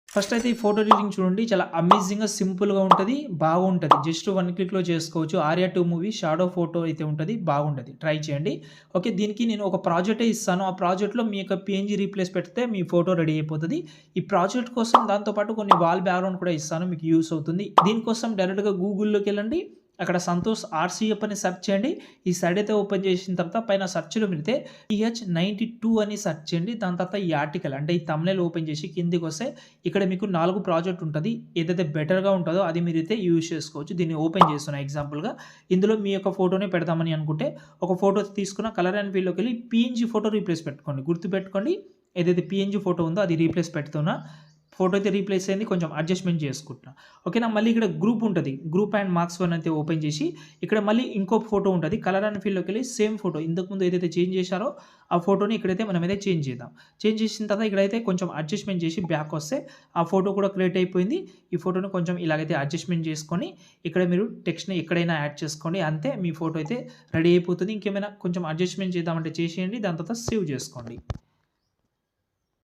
First అయితే ఈ photo editing చూడండి. చాలా అమేజింగ్‌గా సింపుల్‌గా ఉంటది. బాగుంటది. జస్ట్ 1 క్లిక్‌లో చేసుకోవచ్చు. 'ఆర్య 2' మూవీ షాడో ఫోటో అయితే ఉంటది. బాగుంటది. ట్రై చేయండి. ఓకే. దీనికి నేను ఒక ప్రాజెక్టే ఇస్తాను. ఆ ప్రాజెక్ట్‌లో మీ యొక్క పీఎన్‌జీ రీప్లేస్ పెడితే మీ ఫోటో రెడీ అయిపోతది. ఈ ప్రాజెక్ట్ కోసం దాంతో పాటు కొన్ని వాల్ బ్యాక్‌గ్రౌండ్ కూడా ఇస్తాను. మీకు యూజ్ అవుతుంది. దీనికోసం డైరెక్ట్‌గా గూగుల్‌లోకెళ్ళండి. అక్కడ సంతోష్ ఆర్‌సీఎఫ్ అని సెర్చ్ చేయండి. ఈ సైట్ అయితే ఓపెన్ చేసిన తర్వాత పైన సెర్చ్‌లో పెడితే PH92 అని సెర్చ్ చేయండి. దాని తర్వాత ఈ ఆర్టికల్ అంటే ఈ థంబ్‌నెయిల్ ఓపెన్ చేసి కిందకొస్తే ఇక్కడ మీకు 4 ప్రాజెక్ట్ ఉంటది. ఏదైతే బెటర్‌గా ఉంటదో అది మీరైతే యూజ్ చేసుకోవచ్చు. దీన్ని ఓపెన్ చేస్తున్నా ఎగ్జాంపుల్‌గా. ఇందులో మీ యొక్క ఫోటోనే పెడదామని అనుకుంటే ఒక ఫోటో తీసుకున్న కలర్ అండ్ ఫీల్డ్‌లోకెళ్ళి పీఎన్‌జీ ఫోటో రీప్లేస్ పెట్టుకోండి. గుర్తుపెట్టుకోండి. ఏదైతే పీఎన్‌జీ ఫోటో ఉందో అది రీప్లేస్ పెడుతున్నా. ఫోటో అయితే రీప్లేస్ అయింది. కొంచెం అడ్జస్ట్‌మెంట్ చేసుకుంటున్నా. ఓకేనా. మళ్ళీ ఇక్కడ గ్రూప్ ఉంటది. గ్రూప్ అండ్ మార్క్స్ వన్ అయితే ఓపెన్ చేసి ఇక్కడ మళ్ళీ ఇంకో ఫోటో ఉంటది. కలర్ అండ్ ఫీల్డ్‌లోకెళ్ళి సేమ్ ఫోటో ఇంతకుముందు ఏదైతే చేంజ్ చేశారో ఆ ఫోటోని ఇక్కడైతే మనమైతే చేంజ్ చేద్దాం. చేంజ్ చేసిన తర్వాత ఇక్కడైతే కొంచెం అడ్జస్ట్‌మెంట్ చేసి బ్యాక్ వస్తే ఆ ఫోటో కూడా క్రియేట్ అయిపోయింది. ఈ ఫోటోని కొంచెం ఇలాగైతే అడ్జస్ట్‌మెంట్ చేసుకొని ఇక్కడ మీరు టెక్స్ట్‌ని ఎక్కడైనా యాడ్ చేసుకోండి. అంతే మీ ఫోటో అయితే రెడీ అయిపోతది. ఇంకేమైనా కొంచెం అడ్జస్ట్‌మెంట్ చేద్దామంటే చేసేయండి. దాని తర్వాత సేవ్ చేసుకోండి.